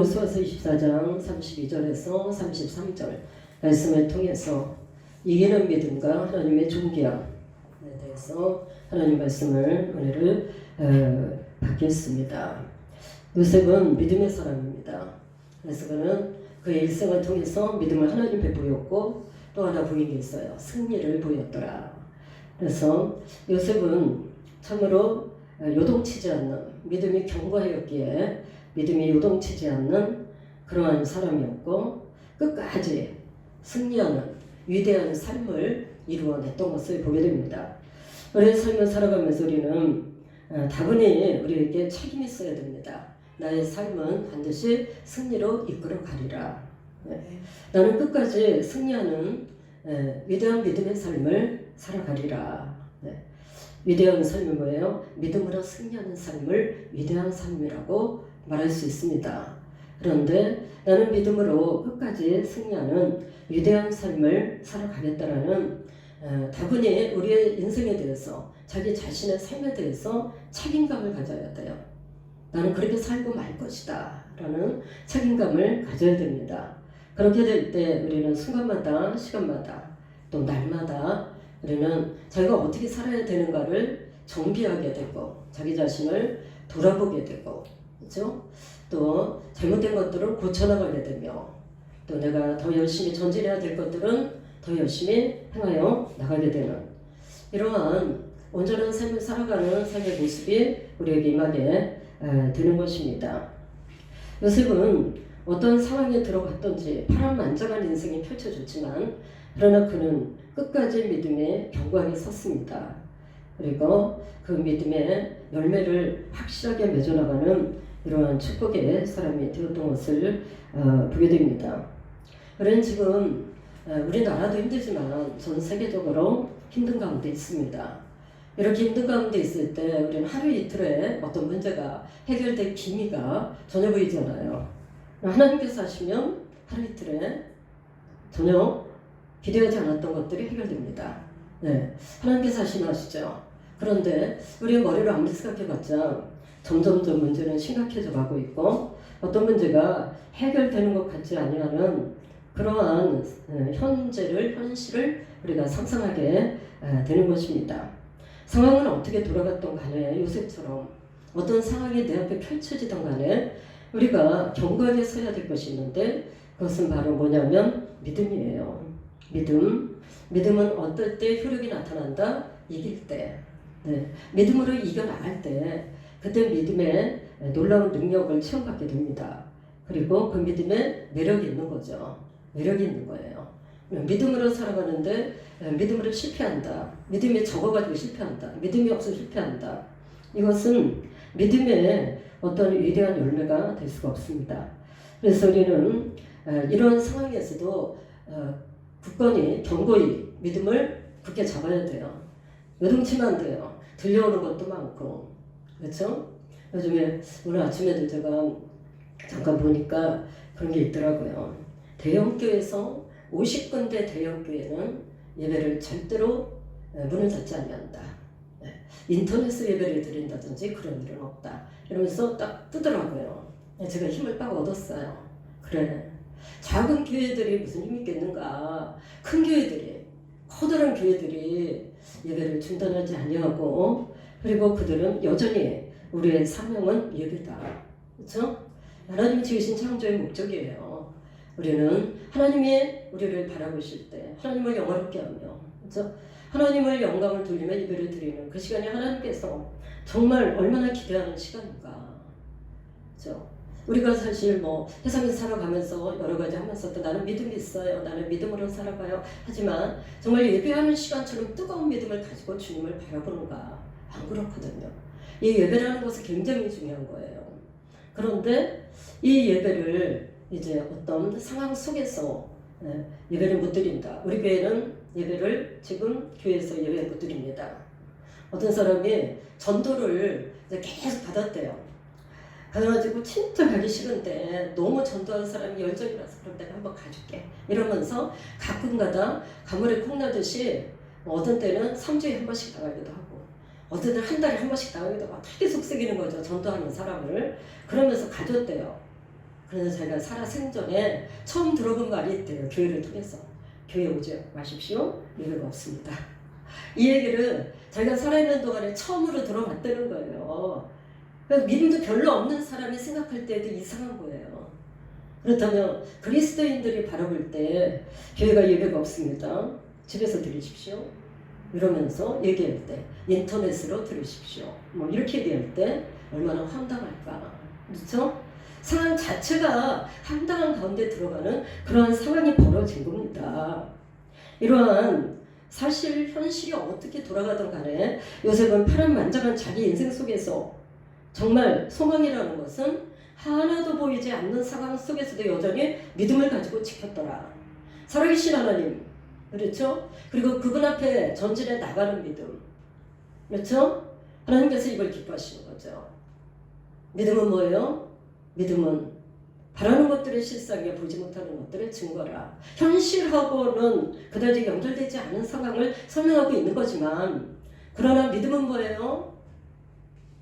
고린도후서 24장 32절에서 33절 말씀을 통해서 이기는 믿음과 하나님의 존귀함에 대해서 하나님 말씀을 은혜를 받겠습니다. 요셉은 믿음의 사람입니다. 그래서 그는 그의 일생을 통해서 믿음을 하나님께 보였고 또 하나 보인 게 있어요. 승리를 보였더라. 그래서 요셉은 참으로 요동치지 않는 믿음이 견고하였기에 믿음이 요동치지 않는 그러한 사람이었고 끝까지 승리하는 위대한 삶을 이루어냈던 것을 보게 됩니다. 우리의 삶을 살아가면서 우리는 다분히 우리에게 책임이 있어야 됩니다. 나의 삶은 반드시 승리로 이끌어 가리라. 나는 끝까지 승리하는 위대한 믿음의 삶을 살아가리라. 위대한 삶이 뭐예요? 믿음으로 승리하는 삶을 위대한 삶이라고 말할 수 있습니다. 그런데 나는 믿음으로 끝까지 승리하는 위대한 삶을 살아가겠다라는 다분히 우리의 인생에 대해서 자기 자신의 삶에 대해서 책임감을 가져야 돼요. 나는 그렇게 살고 말 것이다 라는 책임감을 가져야 됩니다. 그렇게 될 때 우리는 순간마다 시간마다 또 날마다 우리는 자기가 어떻게 살아야 되는가를 정비하게 되고 자기 자신을 돌아보게 되고 그렇죠? 또 잘못된 것들을 고쳐나가게 되며 또 내가 더 열심히 전진해야 될 것들은 더 열심히 행하여 나가게 되는 이러한 온전한 삶을 살아가는 삶의 모습이 우리에게 임하게 되는 것입니다. 요셉은 어떤 상황에 들어갔던지 파란만장한 인생이 펼쳐졌지만 그러나 그는 끝까지 믿음에 견고하게 섰습니다. 그리고 그 믿음의 열매를 확실하게 맺어나가는 이러한 축복의 사람이 되었던 것을 보게 됩니다. 우리는 지금 우리나라도 힘들지만 전 세계적으로 힘든 가운데 있습니다. 이렇게 힘든 가운데 있을 때 우리는 하루 이틀에 어떤 문제가 해결될 기미가 전혀 보이지 않아요. 하나님께서 하시면 하루 이틀에 전혀 기대하지 않았던 것들이 해결됩니다. 하나님께서 하시죠. 그런데 우리의 머리를 아무리 생각해봤자 점점점 문제는 심각해져 가고 있고 어떤 문제가 해결되는 것 같지 아니하는 그러한 현실을 우리가 상상하게 되는 것입니다. 상황은 어떻게 돌아갔던 간에 요셉처럼 어떤 상황이 내 앞에 펼쳐지던 간에 우리가 견고하게 서야 될 것이 있는데 그것은 바로 뭐냐면 믿음이에요. 믿음은 어떨 때 효력이 나타난다? 이길 때. 믿음으로 이겨나갈 때 그때 믿음의 놀라운 능력을 체험받게 됩니다. 그리고 그 믿음에 매력이 있는 거죠. 매력이 있는 거예요. 믿음으로 살아가는데 믿음으로 실패한다. 믿음이 적어가지고 실패한다. 믿음이 없어 실패한다. 이것은 믿음의 어떤 위대한 열매가 될 수가 없습니다. 그래서 우리는 이런 상황에서도 굳건히 견고히 믿음을 굳게 잡아야 돼요. 요동치면 안 돼요. 들려오는 것도 많고 그렇죠? 요즘에 오늘 아침에도 제가 잠깐 보니까 그런 게 있더라고요. 대형교회에서 50군데 대형교회는 예배를 절대로 문을 닫지 않는다. 인터넷으로 예배를 드린다든지 그런 일은 없다. 이러면서 딱 뜨더라고요. 제가 힘을 딱 얻었어요. 그래. 작은 교회들이 무슨 힘이 있겠는가. 큰 교회들이, 커다란 교회들이 예배를 중단하지 아니하고 그리고 그들은 여전히 우리의 사명은 예배다. 그렇죠? 하나님이 지으신 창조의 목적이에요. 우리는 하나님이 우리를 바라보실 때 하나님을 영화롭게 하며 그렇죠? 하나님을 영광을 돌리며 예배를 드리는 그 시간이 하나님께서 정말 얼마나 기대하는 시간인가. 그렇죠? 우리가 사실 세상에서 살아가면서 여러 가지 하면서도 나는 믿음이 있어요. 나는 믿음으로 살아가요. 하지만 정말 예배하는 시간처럼 뜨거운 믿음을 가지고 주님을 바라보는가? 안 그렇거든요. 이 예배라는 것은 굉장히 중요한 거예요. 그런데 이 예배를 이제 어떤 상황 속에서 예배를 못 드린다. 우리 교회는 예배를 지금 교회에서 예배 못 드립니다. 어떤 사람이 전도를 이제 계속 받았대요. 그래가지고 진짜 가기 싫은데 너무 전도하는 사람이 열정이라서 그럼 내가 한번 가줄게 이러면서 가끔가다 가물에 콩나듯이 어떤 때는 3주에 한 번씩 나가기도 하고 어떤 때는 한 달에 한 번씩 나가기도 하고 되게 속삭이는 거죠. 전도하는 사람을. 그러면서 가졌대요. 그래서 제가 살아 생전에 처음 들어본 말이 있대요. 교회를 통해서. 교회 오지 마십시오. 예배가 없습니다. 이 얘기를 제가 살아있는 동안에 처음으로 들어봤다는 거예요. 믿음도 별로 없는 사람이 생각할 때도 이상한 거예요. 그렇다면 그리스도인들이 바라볼 때 교회가 예배가 없습니다. 집에서 들으십시오. 이러면서 얘기할 때 인터넷으로 들으십시오. 뭐 이렇게 얘기할 때 얼마나 황당할까. 그렇죠? 상황 자체가 황당한 가운데 들어가는 그러한 상황이 벌어진 겁니다. 이러한 사실 현실이 어떻게 돌아가든 간에 요셉은 파란만장한 자기 인생 속에서 정말 소망이라는 것은 하나도 보이지 않는 상황 속에서도 여전히 믿음을 가지고 지켰더라. 살아계신 하나님, 그렇죠? 그리고 그분 앞에 전진해 나가는 믿음, 그렇죠? 하나님께서 이걸 기뻐하시는 거죠. 믿음은 뭐예요? 믿음은 바라는 것들의 실상에 보지 못하는 것들의 증거라. 현실하고는 그다지 연결되지 않은 상황을 설명하고 있는 거지만, 그러나 믿음은 뭐예요?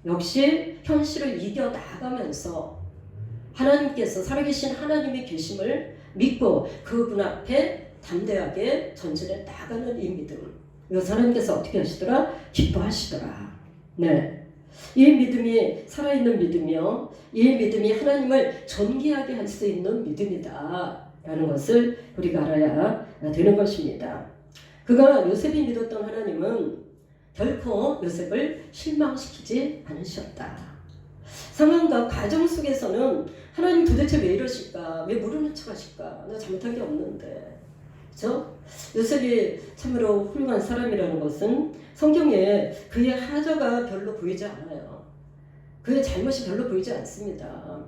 역시 현실을 이겨 나가면서 하나님께서 살아계신 하나님의 계심을 믿고 그분 앞에 담대하게 전진해 나가는 이 믿음. 이것을 하나님께서 어떻게 하시더라? 기뻐하시더라. 네. 이 믿음이 살아있는 믿음이요. 이 믿음이 하나님을 존귀하게 할 수 있는 믿음이다 라는 것을 우리가 알아야 되는 것입니다. 그가 요셉이 믿었던 하나님은 결코 요셉을 실망시키지 않으셨다. 상황과 과정 속에서는 하나님 도대체 왜 이러실까? 왜 모르는 척 하실까? 나 잘못한 게 없는데. 그렇죠? 요셉이 참으로 훌륭한 사람이라는 것은 성경에 그의 하자가 별로 보이지 않아요. 그의 잘못이 별로 보이지 않습니다.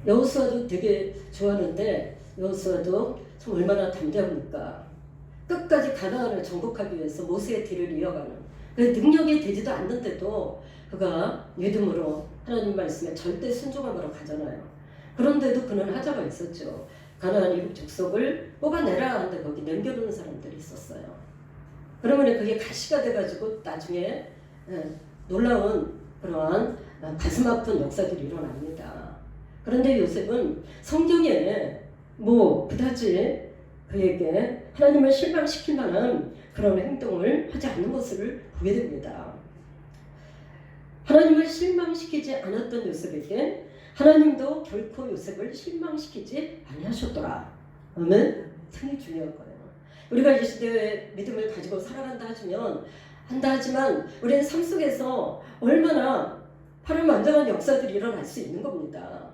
여호수아도 되게 좋아하는데 여호수아도 참 얼마나 담대합니까? 끝까지 가나안을 정복하기 위해서 모세의 뒤를 이어가는 그 능력이 되지도 않는데도 그가 믿음으로 하나님 말씀에 절대 순종함으로 가잖아요. 그런데도 그는 하자가 있었죠. 가나안 이국 족속을 뽑아내라 하는데 거기 남겨놓는 사람들이 있었어요. 그러면 그게 가시가 돼가지고 나중에 놀라운 그러한 가슴 아픈 역사들이 일어납니다. 그런데 요셉은 성경에 뭐 그다지 그에게 하나님을 실망시킬 만한 그런 행동을 하지 않는 것을 보게 됩니다. 하나님을 실망시키지 않았던 요셉에게 하나님도 결코 요셉을 실망시키지 아니하셨더라. 아멘. 상당히 중요한 거예요. 우리가 이 시대에 믿음을 가지고 살아간다 하지만 우리는 삶 속에서 얼마나 파란만장한 역사들이 일어날 수 있는 겁니다.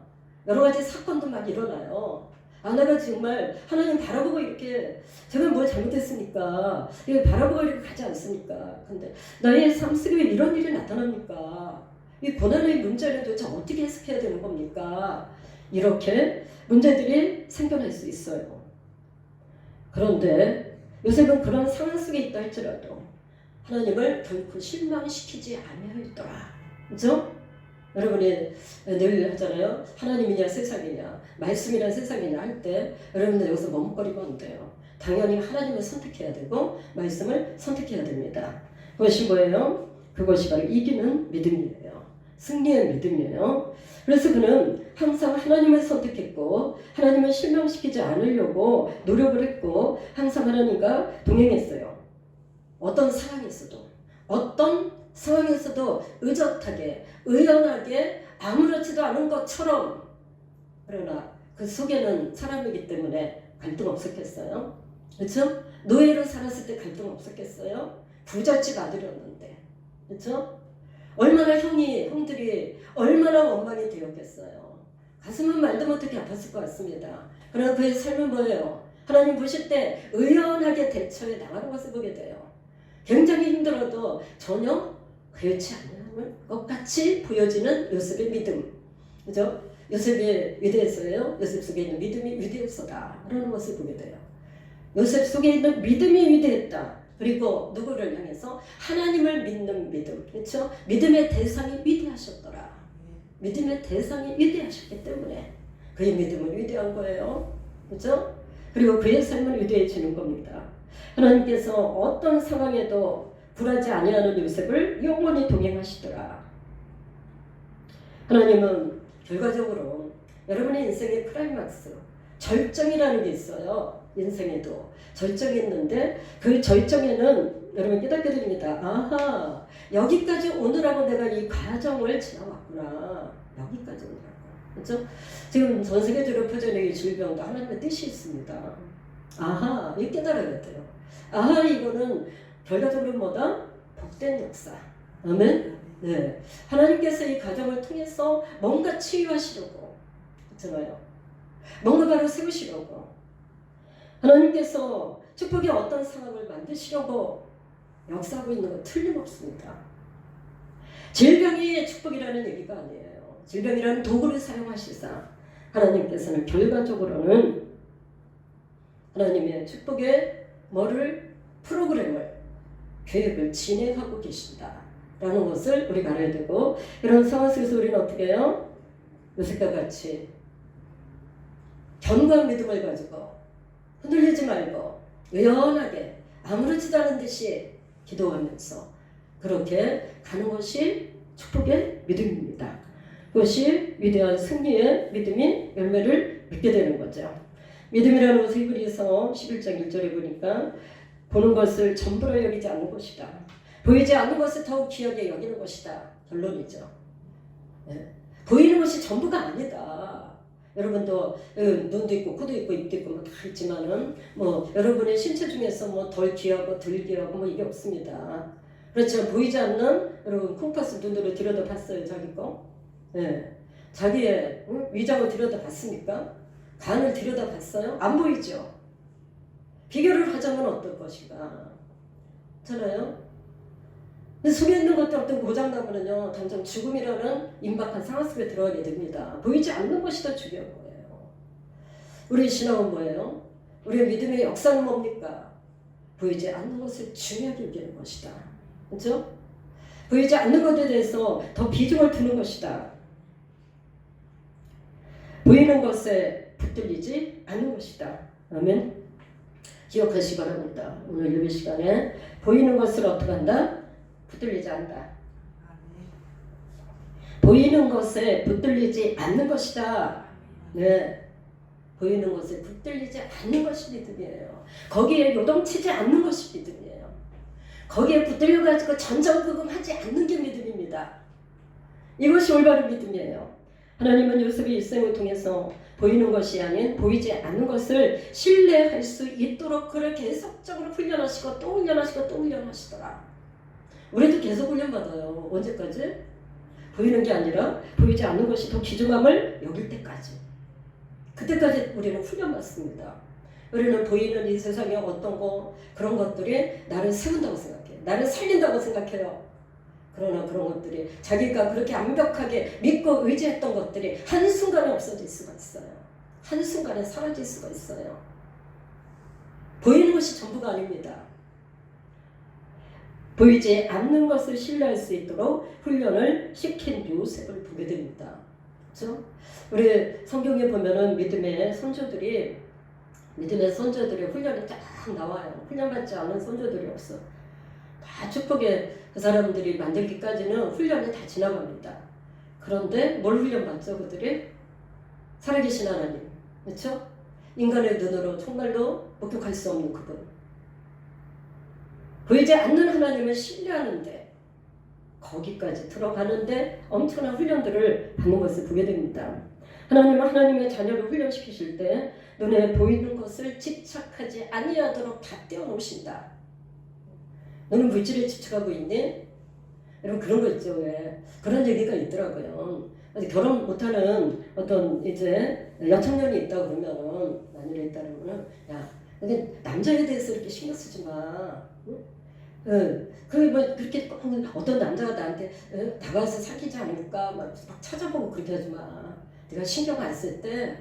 여러 가지 사건도 막 일어나요. 내가 정말 하나님 바라보고 이렇게 제가 뭘 잘못했습니까? 이거 바라보고 이렇게 가지 않습니까? 근데 나의 삶 속에 왜 이런 일이 나타납니까? 이 고난의 문제를 도대체 어떻게 해석해야 되는 겁니까? 이렇게 문제들이 생겨날 수 있어요. 그런데 요셉은 그런 상황 속에 있다 할지라도 하나님을 결코 실망시키지 아니하였더라. 그렇죠? 여러분이 늘 하잖아요. 하나님이냐 세상이냐 말씀이냐 세상이냐 할 때 여러분들 여기서 머뭇거리면 안 돼요. 당연히 하나님을 선택해야 되고 말씀을 선택해야 됩니다. 그것이 뭐예요? 그것이 바로 이기는 믿음이에요. 승리의 믿음이에요. 그래서 그는 항상 하나님을 선택했고 하나님을 실망시키지 않으려고 노력을 했고 항상 하나님과 동행했어요. 어떤 상황에서도 의젓하게 의연하게 아무렇지도 않은 것처럼, 그러나 그 속에는 사람이기 때문에 갈등 없었겠어요? 그렇죠? 노예로 살았을 때 갈등 없었겠어요? 부잣집 아들이었는데, 그렇죠? 얼마나 형들이 얼마나 원망이 되었겠어요. 가슴은 말도 못하게 아팠을 것 같습니다. 그러나 그의 삶은 뭐예요? 하나님 보실 때 의연하게 대처해 나가는 것을 보게 돼요. 굉장히 힘들어도 전혀 그렇지 않은 것 같이 보여지는 요셉의 믿음. 그죠? 요셉이 위대했어요. 요셉 속에 있는 믿음이 위대했어다. 라는 것을 보게 돼요. 요셉 속에 있는 믿음이 위대했다. 그리고 누구를 향해서? 하나님을 믿는 믿음. 그렇죠? 믿음의 대상이 위대하셨더라. 믿음의 대상이 위대하셨기 때문에 그의 믿음은 위대한 거예요. 그렇죠? 그리고 그의 삶은 위대해지는 겁니다. 하나님께서 어떤 상황에도 굴하지 아니하는 요셉을 영원히 동행하시더라. 하나님은 결과적으로 여러분의 인생의 클라이막스, 절정이라는 게 있어요. 인생에도 절정이 있는데 그 절정에는 여러분 깨닫게 됩니다. 아하, 여기까지 오느라고 내가 이 과정을 지나왔구나. 여기까지 오느라고. 그렇죠? 지금 전 세계적으로 퍼져있는 질병도 하나님의 뜻이 있습니다. 아하, 이거 깨달아야 돼요. 아하, 이거는 결과적으로 뭐다? 복된 역사. 아멘? 네. 하나님께서 이 과정을 통해서 뭔가 치유하시려고. 그렇잖아요. 뭔가 바로 세우시려고. 하나님께서 축복의 어떤 상황을 만드시려고 역사하고 있는 건 틀림없습니다. 질병이 축복이라는 얘기가 아니에요. 질병이라는 도구를 사용하시사 하나님께서는 결과적으로는 하나님의 축복의 프로그램을, 계획을 진행하고 계신다라는 것을 우리가 알아야 되고, 이런 상황 속에서 우리는 어떻게 해요? 요셉과 같이 견고한 믿음을 가지고 흔들리지 말고 의연하게 아무렇지도 않은 듯이 기도하면서 그렇게 가는 것이 축복의 믿음입니다. 그것이 위대한 승리의 믿음이 열매를 맺게 되는 거죠. 믿음이라는 것을 히브리서 11장 1절에 보니까 보는 것을 전부로 여기지 않는 것이다. 보이지 않는 것을 더욱 귀하게 여기는 것이다. 결론이죠. 네. 보이는 것이 전부가 아니다. 여러분도 눈도 있고 코도 있고 입도 있고 뭐 다 있지만은 뭐 여러분의 신체 중에서 뭐 덜 귀하고 덜 귀하고 뭐 이게 없습니다. 그렇죠. 보이지 않는 여러분 콩팥을 눈으로 들여다봤어요, 자기 거? 네. 자기의 위장을 들여다봤습니까? 간을 들여다봤어요? 안 보이죠. 비교를 하자면 어떨 것인가? 그렇잖아요. 근데 속에 있는 것도 어떤 고장나면은요, 당장 죽음이라는 임박한 상황 속에 들어가게 됩니다. 보이지 않는 것이 더 중요한 거예요. 우리의 신앙은 뭐예요? 우리의 믿음의 역사는 뭡니까? 보이지 않는 것을 중요하게 여기는 것이다. 그렇죠? 보이지 않는 것에 대해서 더 비중을 두는 것이다. 보이는 것에 붙들리지 않는 것이다. 아멘. 기억하시기 바랍니다. 오늘 예배 시간에 보이는 것을 어떻게 한다? 붙들리지 않는다. 보이는 것에 붙들리지 않는 것이다. 네. 보이는 것에 붙들리지 않는 것이 믿음이에요. 거기에 요동치지 않는 것이 믿음이에요. 거기에 붙들려가지고 전전긍긍하지 않는 게 믿음입니다. 이것이 올바른 믿음이에요. 하나님은 요셉의 일생을 통해서 보이는 것이 아닌 보이지 않는 것을 신뢰할 수 있도록 그를 계속적으로 훈련하시고 또 훈련하시고 또 훈련하시더라. 우리도 계속 훈련받아요. 언제까지? 보이는 게 아니라 보이지 않는 것이 더 귀중함을 여길 때까지. 그때까지 우리는 훈련받습니다. 우리는 보이는 이 세상에 어떤 그런 것들이 나를 세운다고 생각해요. 나를 살린다고 생각해요. 그러나 그런 것들이 자기가 그렇게 완벽하게 믿고 의지했던 것들이 한순간에 없어질 수가 있어요. 한순간에 사라질 수가 있어요. 보이는 것이 전부가 아닙니다. 보이지 않는 것을 신뢰할 수 있도록 훈련을 시킨 요셉을 보게 됩니다. 그렇죠? 우리 성경에 보면은 믿음의 선조들이 훈련이 쫙 나와요. 훈련받지 않은 선조들이 없어. 다 축복의 그 사람들이 만들기까지는 훈련이 다 지나갑니다. 그런데 뭘 훈련받죠? 그들이? 살아계신 하나님. 그렇죠? 인간의 눈으로 정말로 목격할 수 없는 그분. 보이지 않는 하나님을 신뢰하는데 거기까지 들어가는데 엄청난 훈련들을 받는 것을 보게 됩니다. 하나님은 하나님의 자녀를 훈련시키실 때 눈에 보이는 것을 집착하지 아니하도록 다 떼어놓으신다. 너는 물질에 집착하고 있니? 여러분 그런 거 있죠. 왜? 그런 얘기가 있더라고요. 결혼 못하는 어떤 이제 여청년이 있다 그러면은 만일에 있다면은 야, 근데 남자에 대해서 이렇게 신경 쓰지 마. 응? 뭐 그렇게 어떤 남자가 나한테 다가와서 사귀지 않을까 막 찾아보고 그렇게 하지 마. 네가 신경 안 쓸 때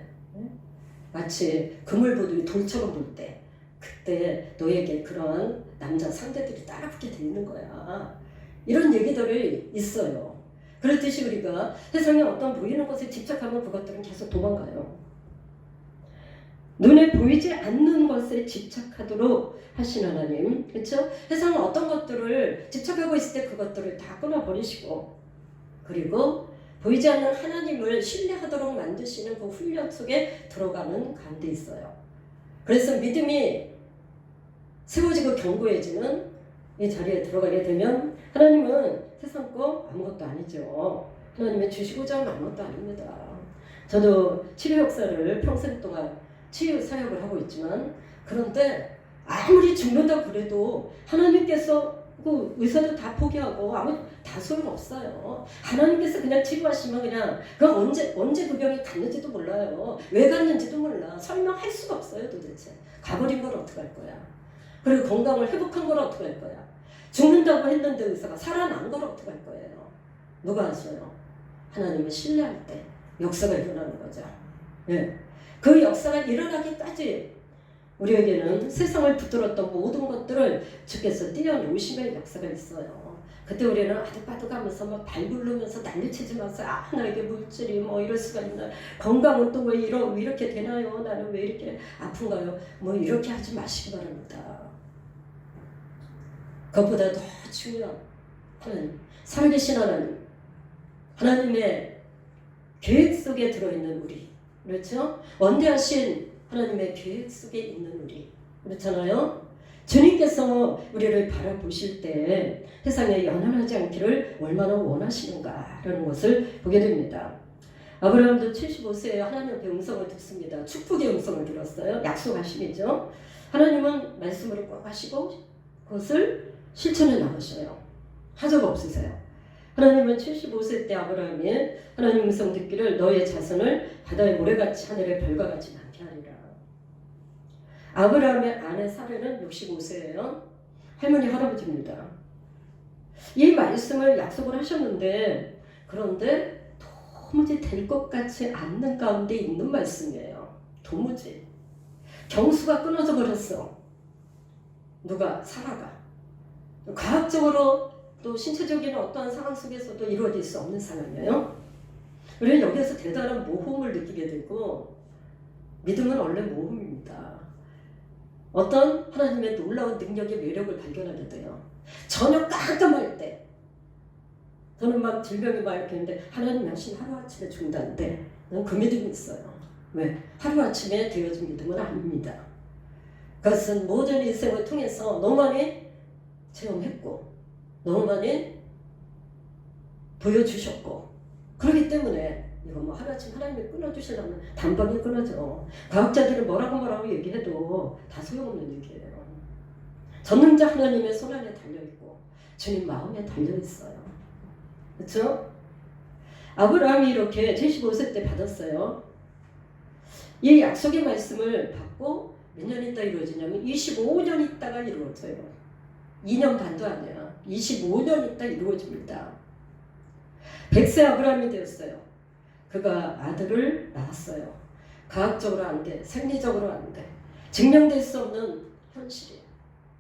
마치 그물보들이 돌처럼 볼 때 그때 너에게 그런 남자 상대들이 따라붙게 되는 거야. 이런 얘기들이 있어요. 그렇듯이 우리가 세상에 어떤 보이는 것에 집착하면 그것들은 계속 도망가요. 눈에 보이지 않는 것에 집착하도록 하신 하나님, 그렇죠? 세상은 어떤 것들을 집착하고 있을 때 그것들을 다 끊어버리시고, 그리고 보이지 않는 하나님을 신뢰하도록 만드시는 그 훈련 속에 들어가는 가운데 있어요. 그래서 믿음이 세워지고 견고해지는 이 자리에 들어가게 되면 하나님은 세상 거 아무것도 아니죠. 하나님의 주시고자 하는 아무것도 아닙니다. 저도 치료 역사를 평생 동안 치유 사역을 하고 있지만 그런데 아무리 죽는다고 그래도 하나님께서 그 의사도 다 포기하고 다 소용없어요. 하나님께서 그냥 치료하시면 그냥 그 언제 그 병이 갔는지도 몰라요. 왜 갔는지도 몰라. 설명할 수가 없어요 도대체. 가버린 걸 어떡할 거야. 그리고 건강을 회복한 걸 어떡할 거야. 죽는다고 했는데 의사가 살아난 걸 어떡할 거예요. 누가 아셔요? 하나님을 신뢰할 때 역사가 일어나는 거죠. 네. 그 역사가 일어나기까지 우리에게는 세상을 붙들었던 모든 것들을 주께서 띄어놓으심의 역사가 있어요. 그때 우리는 아득바득하면서 막 발굴르면서 난리치지 마세요. 아, 나에게 물질이 뭐 이럴 수가 있나. 건강은 또 왜 이렇게 되나요? 나는 왜 이렇게 아픈가요? 뭐 이렇게 하지 마시기 바랍니다. 그것보다 더 중요한 하나님, 살아계신 하나님, 하나님의 계획 속에 들어있는 우리, 그렇죠? 원대하신 하나님의 계획 속에 있는 우리, 그렇잖아요? 주님께서 우리를 바라보실 때 세상에 연연하지 않기를 얼마나 원하시는가라는 것을 보게 됩니다. 아브라함도 75세에 하나님 앞에 음성을 듣습니다. 축복의 음성을 들었어요. 약속하심이죠. 하나님은 말씀으로 꼭 하시고 그것을 실천해 나가셔요. 하적 없으세요. 하나님은 75세 때 아브라함이 하나님 음성 듣기를 너의 자손을 바다의 모래같이 하늘의 별과 같이 많게 하리라. 아브라함의 아내 사례는 65세예요. 할머니 할아버지입니다. 이 말씀을 약속을 하셨는데 그런데 도무지 될 것 같지 않는 가운데 있는 말씀이에요. 도무지. 경수가 끊어져 버렸어. 누가? 사라가. 과학적으로 또 신체적인 어떠한 상황 속에서도 이루어질 수 없는 상황이에요. 우리는 여기에서 대단한 모험을 느끼게 되고 믿음은 원래 모험입니다. 어떤 하나님의 놀라운 능력의 매력을 발견하게 돼요. 전혀 깜깜할 때 저는 막 질병이 막 이렇게 있는데 하나님 당신 하루아침에 죽는다는데 난 그 믿음이 있어요. 왜? 하루아침에 되어진 믿음은 아닙니다. 그것은 모든 인생을 통해서 너무 많이 체험했고 너무 많이 보여주셨고 그렇기 때문에 이거 뭐 하나쯤 하나님이 끊어주시려면 단번에 끊어져. 과학자들은 뭐라고 얘기해도 다 소용없는 얘기예요. 전능자 하나님의 손안에 달려있고 주님 마음에 달려있어요. 그렇죠? 아브라함이 이렇게 75세 때 받았어요. 이 약속의 말씀을 받고 몇 년 있다 이루어지냐면 25년 있다가 이루어져요. 2년 반도 아니야. 25년 있다 이루어집니다. 100세 아브라함이 되었어요. 그가 아들을 낳았어요. 과학적으로 안 돼. 생리적으로 안 돼. 증명될 수 없는 현실이.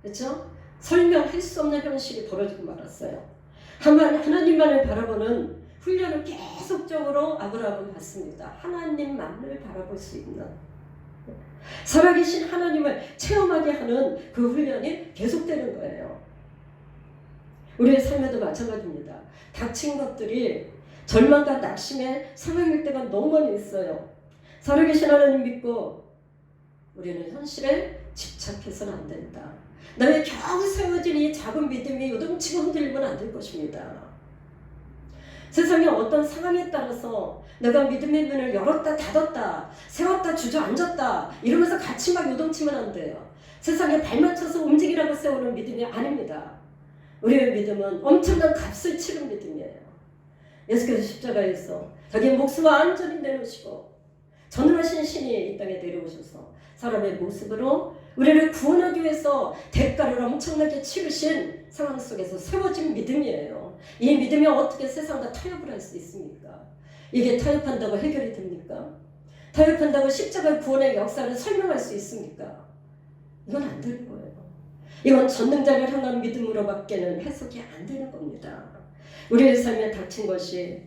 그렇죠? 설명할 수 없는 현실이 벌어지고 말았어요. 하나님만을 바라보는 훈련을 계속적으로 아브라함은 받습니다. 하나님만을 바라볼 수 있는 살아계신 하나님을 체험하게 하는 그 훈련이 계속되는 거예요. 우리의 삶에도 마찬가지입니다. 닥친 것들이 절망과 낙심의 상황일 때가 너무 많이 있어요. 살아계신 하나님 믿고 우리는 현실에 집착해서는 안 된다. 나의 겨우 세워진 이 작은 믿음이 요동치고 흔들리면 안 될 것입니다. 세상의 어떤 상황에 따라서 내가 믿음의 문을 열었다 닫았다 세웠다 주저앉았다 이러면서 같이 막 요동치면 안 돼요. 세상에 발맞춰서 움직이라고 세우는 믿음이 아닙니다. 우리의 믿음은 엄청난 값을 치른 믿음이에요. 예수께서 십자가에서 자기 목숨을 완전히 내놓으시고 전능하신 신이 이 땅에 내려오셔서 사람의 모습으로 우리를 구원하기 위해서 대가를 엄청나게 치르신 상황 속에서 세워진 믿음이에요. 이 믿음이 어떻게 세상과 타협을 할 수 있습니까? 이게 타협한다고 해결이 됩니까? 타협한다고 십자가 구원의 역사를 설명할 수 있습니까? 이건 안 되는 거예요. 이건 전능자를 향한 믿음으로밖에는 해석이 안 되는 겁니다. 우리의 삶에 닥친 것이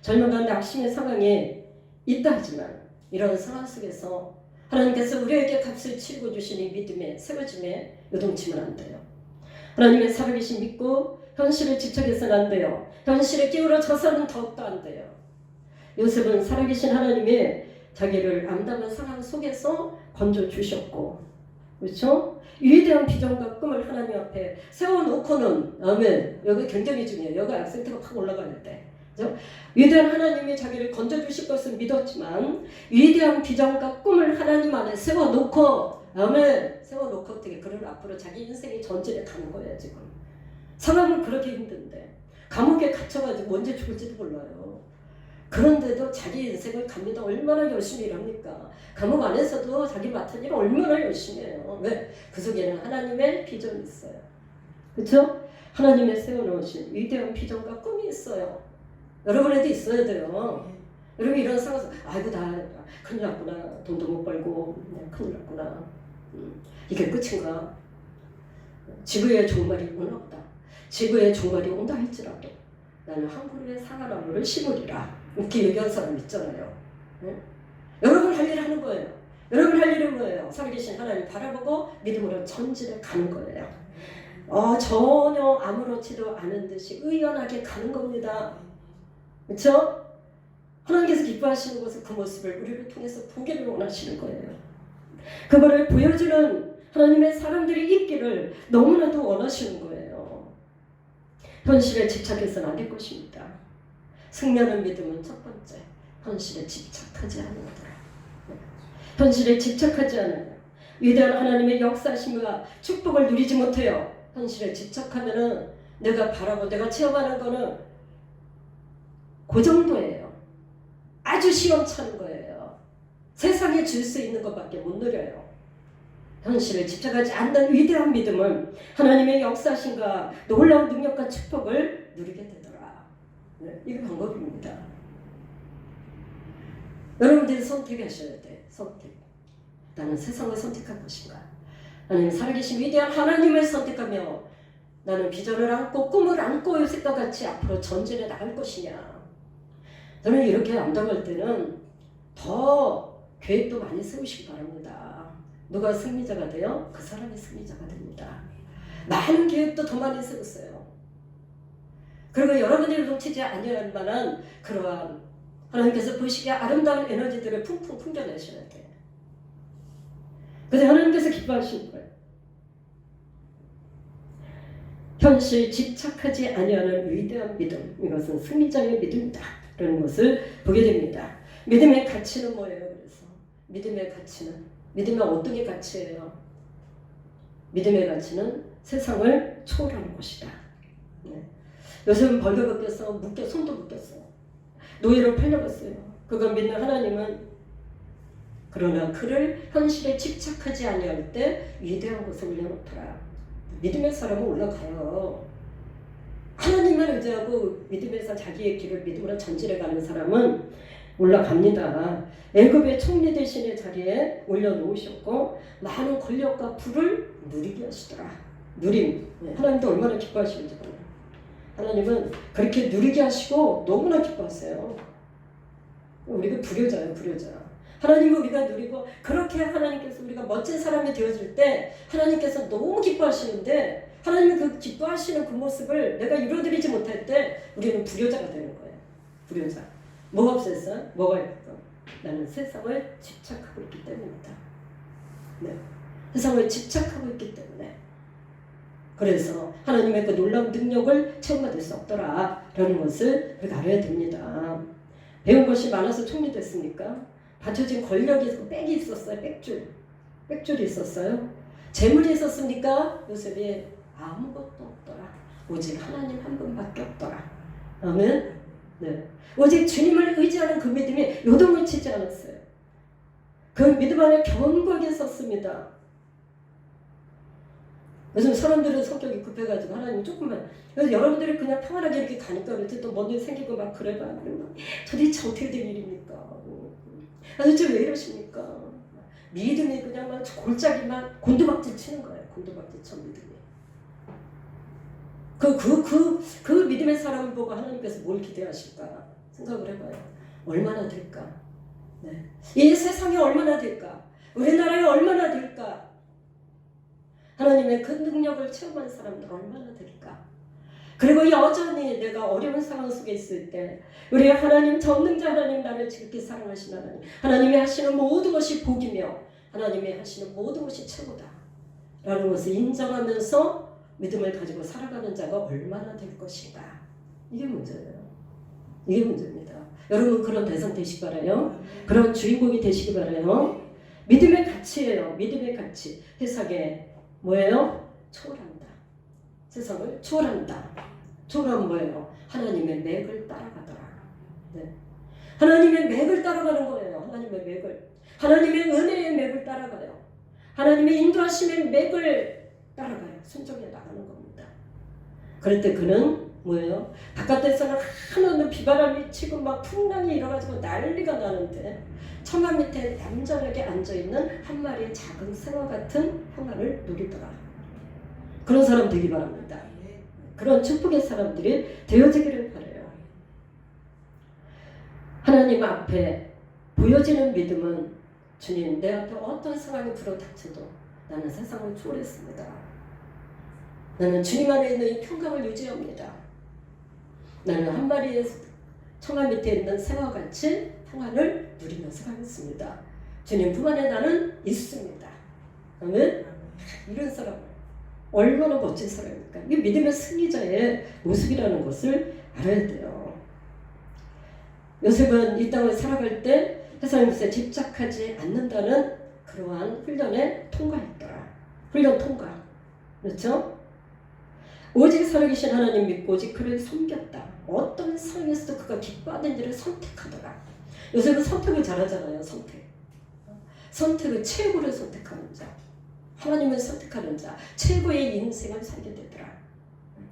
절망과 낙심의 상황이 있다 하지만 이런 상황 속에서 하나님께서 우리에게 값을 치르고 주신 이 믿음의 세워짐에 요동치면 안 돼요. 하나님의 살아계신 믿고 현실을 집착해서는 안 돼요. 현실에 끼우러져서는 더욱더 안 돼요. 요셉은 살아계신 하나님의 자기를 암담한 상황 속에서 건져주셨고, 그렇죠? 위대한 비전과 꿈을 하나님 앞에 세워놓고는, 아멘. 여기 굉장히 중요해요. 여기 악센트가 확 올라가야 돼. 그렇죠? 위대한 하나님이 자기를 건져주실 것을 믿었지만 위대한 비전과 꿈을 하나님 안에 세워놓고, 아멘. 세워놓고 어떻게 그를 앞으로 자기 인생의 전진에 가는 거예요. 지금 상황은 그렇게 힘든데 감옥에 갇혀가지고 언제 죽을지도 몰라요. 그런데도 자기 인생을 갑니다. 얼마나 열심히 일합니까? 감옥 안에서도 자기 맡은 일을 얼마나 열심히 해요. 왜? 그 속에는 하나님의 비전이 있어요. 그렇죠? 하나님의 세워놓으신 위대한 비전과 꿈이 있어요. 여러분에도 있어야 돼요. 여러분 이런 상황에서 아이고 나 큰일 났구나. 돈도 못 벌고 큰일 났구나. 이게 끝인가? 지구의 종말이 오나 보다. 지구의 종말이 온다 할지라도 나는 한 그루의 사과나무를 심으리라. 이렇게 얘기한 사람 있잖아요. 네? 여러분 할 일 하는 거예요. 여러분 할 일은 뭐예요? 살아계신 하나님 바라보고 믿음으로 전진해 가는 거예요. 전혀 아무렇지도 않은 듯이 의연하게 가는 겁니다. 그렇죠? 하나님께서 기뻐하시는 것은 그 모습을 우리를 통해서 보기를 원하시는 거예요. 그거를 보여주는 하나님의 사람들이 있기를 너무나도 원하시는 거예요. 현실에 집착해서는 안 될 것입니다. 승리하는 믿음은 첫 번째, 현실에 집착하지 않는 거다. 현실에 집착하지 않아요. 위대한 하나님의 역사심과 축복을 누리지 못해요. 현실에 집착하면은 내가 바라고 내가 체험하는 거는 그 정도예요. 아주 시원찮은 거예요. 세상에 줄 수 있는 것밖에 못 누려요. 현실에 집착하지 않는 위대한 믿음은 하나님의 역사심과 놀라운 능력과 축복을 누리게 되더라. 네, 이게 방법입니다. 여러분들이 선택하셔야 돼. 선택. 나는 세상을 선택할 것인가? 아니면 살아계신 위대한 하나님을 선택하며 나는 비전을 안고 꿈을 안고 요셉과 같이 앞으로 전진해 나갈 것이냐? 저는 이렇게 암담할 때는 더 계획도 많이 세우시기 바랍니다. 누가 승리자가 돼요? 그 사람이 승리자가 됩니다. 많은 계획도 더 많이 세웠어요. 그리고 여러분들이 놓치지 아니할 만한 그러한 하나님께서 보시기에 아름다운 에너지들을 풍풍 풍겨내셔야 돼요. 그래서 하나님께서 기뻐하시는 거예요. 현실 집착하지 아니하는 위대한 믿음, 이것은 승리자의 믿음이다 라는 것을 보게 됩니다. 믿음의 가치는 뭐예요? 그래서 믿음의 가치는, 믿음의 어떤 게 가치예요? 믿음의 가치는 세상을 초월하는 것이다. 네. 요새는 벌거벗겨서 손도 묶였어요. 노예로 팔려갔어요. 그가 믿는 하나님은 그러나 그를 현실에 집착하지 아니할 때 위대한 곳에 올려놓더라. 믿음의 사람은 올라가요. 하나님만 의지하고 믿음에서 자기의 길을 믿음으로 전진해가는 사람은 올라갑니다. 애굽의 총리 대신의 자리에 올려놓으셨고 많은 권력과 부를 누리게 하시더라. 누림. 하나님도 얼마나 기뻐하시는지 몰라요. 하나님은 그렇게 누리게 하시고 너무나 기뻐하세요. 우리가 불효자예요. 불효자. 하나님은 우리가 누리고 그렇게 하나님께서 우리가 멋진 사람이 되어줄 때 하나님께서 너무 기뻐하시는데 하나님은 그 기뻐하시는 그 모습을 내가 이루어드리지 못할 때 우리는 불효자가 되는 거예요. 불효자. 뭐가 없었어요? 뭐가 있고? 나는 세상을 집착하고 있기 때문이다. 네. 세상을 집착하고 있기 때문에. 그래서 하나님의 그 놀라운 능력을 체험받을 수 없더라 라는 것을 우리가 알아야 됩니다. 배운 것이 많아서 총리 됐습니까? 받쳐진 권력이 있고 빽이 있었어요. 빽줄이 있었어요. 재물이 있었습니까? 요셉이 아무것도 없더라. 오직 하나님 한 분밖에 없더라. 아멘. 네. 오직 주님을 의지하는 그 믿음이 요동을 치지 않았어요. 그 믿음 안에 견고하게 섰습니다. 요즘 사람들은 성격이 급해가지고 하나님 조금만, 그래서 여러분들이 그냥 평안하게 이렇게 가니까 그렇지 또 뭔 일 생기고 막 그래봐. 도대체 어떻게 된 일입니까? 도대체 왜 이러십니까? 믿음이 그냥 막 골짜기만 곤두박질 치는 거예요. 곤두박질 쳐 믿음이. 그 믿음의 사람을 보고 하나님께서 뭘 기대하실까 생각을 해봐요. 얼마나 될까? 네. 이 세상에 얼마나 될까? 우리나라에 얼마나 될까? 하나님의 그 능력을 체험한 사람들 얼마나 될까? 그리고 여전히 내가 어려운 상황 속에 있을 때 우리 하나님 전능자 하나님 나를 지극히 사랑하시는 하나님 하나님이 하시는 모든 것이 복이며 하나님이 하시는 모든 것이 최고다 라는 것을 인정하면서 믿음을 가지고 살아가는 자가 얼마나 될 것인가. 이게 문제예요. 이게 문제입니다. 여러분 그런 대상 되시기 바라요. 그런 주인공이 되시기 바라요. 믿음의 가치예요. 믿음의 가치. 세상에 뭐예요? 초월한다. 세상을 초월한다. 초월하면 뭐예요? 하나님의 맥을 따라가더라. 네. 하나님의 맥을 따라가는 거예요. 하나님의 맥을. 하나님의 은혜의 맥을 따라가요. 하나님의 인도하심의 맥을 따라가요. 순종해 나가는 겁니다. 그럴 때 그는 뭐예요? 바깥에서는 하나는 비바람이 치고 막 풍랑이 일어가지고 난리가 나는데 처마 밑에 얌전하게 앉아있는 한 마리의 작은 새와 같은 평안을 누리더라. 그런 사람 되기 바랍니다. 그런 축복의 사람들이 되어지기를 바라요. 하나님 앞에 보여지는 믿음은 주님 내 앞에 어떤 상황이 불어닥쳐도 나는 세상을 초월했습니다. 나는 주님 안에 있는 이 평강을 유지합니다. 나는 한 마리의 청아 밑에 있는 새와 같이 평안을 누리면서 가겠습니다. 주님 품 안에 나는 있습니다. 그러면 이런 사람 얼마나 멋진 사람입니까? 이게 믿음의 승리자의 모습이라는 것을 알아야 돼요. 요셉은 이 땅을 살아갈 때 세상의 것에 집착하지 않는다는 그러한 훈련에 통과했더라. 훈련 통과. 그렇죠? 오직 살아계신 하나님 믿고 오직 그를 섬겼다. 어떤 상황에서도 그가 기뻐하는 일을 선택하더라. 요셉은 선택을 잘하잖아요. 선택을 최고를 선택하는 자. 하나님을 선택하는 자. 최고의 인생을 살게 되더라.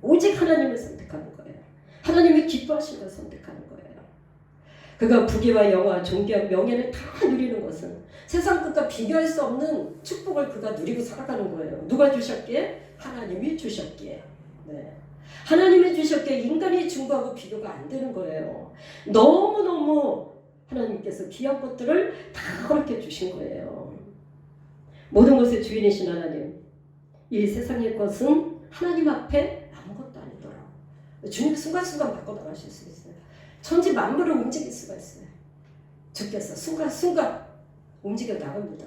오직 하나님을 선택하는 거예요. 하나님이 기뻐하시는 걸 선택하는 거예요. 그가 부귀와 영화, 존귀와 명예를 다 누리는 것은 세상 끝과 비교할 수 없는 축복을 그가 누리고 살아가는 거예요. 누가 주셨기에? 하나님이 주셨기에. 네. 하나님이 주셨기에 인간이 준 거하고 비교가 안 되는 거예요. 너무너무 하나님께서 귀한 것들을 다 허락해 주신 거예요. 모든 것의 주인이신 하나님. 이 세상의 것은 하나님 앞에 아무것도 아니더라. 주님 순간순간 바꿔 나가실 수 있어요. 천지 만물을 움직일 수가 있어요. 주께서 순간순간 움직여 나갑니다.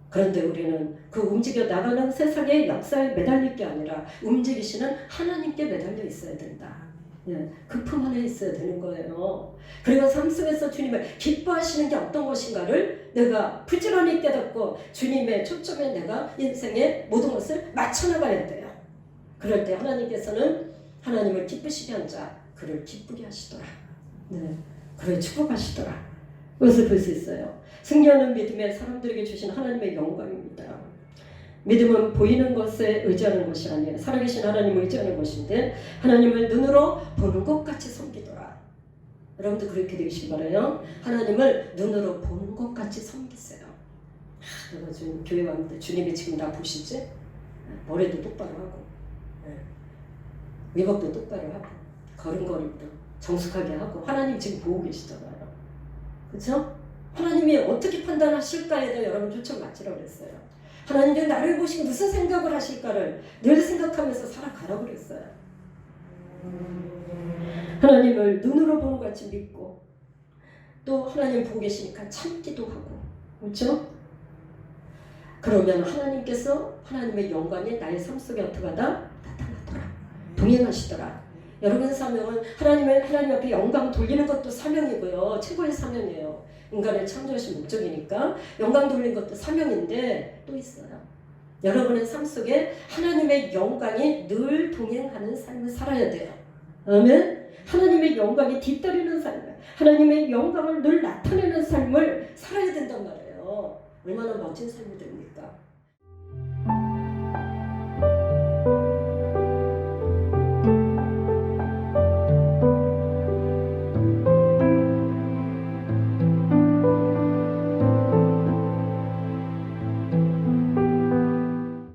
그런데 우리는 그 움직여 나가는 세상의 역사에 매달릴 게 아니라 움직이시는 하나님께 매달려 있어야 된다. 예, 그 품 안에 있어야 되는 거예요. 그리고 삶 속에서 주님을 기뻐하시는 게 어떤 것인가를 내가 부지런히 깨닫고 주님의 초점에 내가 인생의 모든 것을 맞춰나가야 돼요. 그럴 때 하나님께서는 하나님을 기쁘시게 한 자, 그를 기쁘게 하시더라. 네, 그를 축복하시더라. 그것을 볼 수 있어요. 승리하는 믿음의 사람들에게 주신 하나님의 영광입니다. 믿음은 보이는 것에 의지하는 것이 아니에요. 살아계신 하나님을 의지하는 것인데 하나님을 눈으로 보는 것 같이 섬기더라. 여러분도 그렇게 되시기 바라요. 하나님을 눈으로 보는 것 같이 섬기세요. 내가 지금 교회 왔는데 주님이 지금 나 보시지? 머리도 똑바로 하고 위복도 똑바로 하고 걸음걸이도 정숙하게 하고 하나님 지금 보고 계시잖아요. 그렇죠? 하나님이 어떻게 판단하실까에 대해 여러분 초점 맞추라고 그랬어요. 하나님이 나를 보시고 무슨 생각을 하실까를 늘 생각하면서 살아가라고 그랬어요. 하나님을 눈으로 보는 것 같이 믿고 또 하나님 보고 계시니까 참기도 하고 그렇죠? 그러면 하나님께서 하나님의 영광이 나의 삶 속에 어떻게 하다? 나타나더라. 동행하시더라. 여러분의 사명은 하나님 앞에 영광 돌리는 것도 사명이고요. 최고의 사명이에요. 인간을 창조하신 목적이니까 영광 돌리는 것도 사명인데 또 있어요. 여러분의 삶 속에 하나님의 영광이 늘 동행하는 삶을 살아야 돼요. 아멘. 하나님의 영광이 뒤따르는 삶을, 하나님의 영광을 늘 나타내는 삶을 살아야 된단 말이에요. 얼마나 멋진 삶이 됩니까?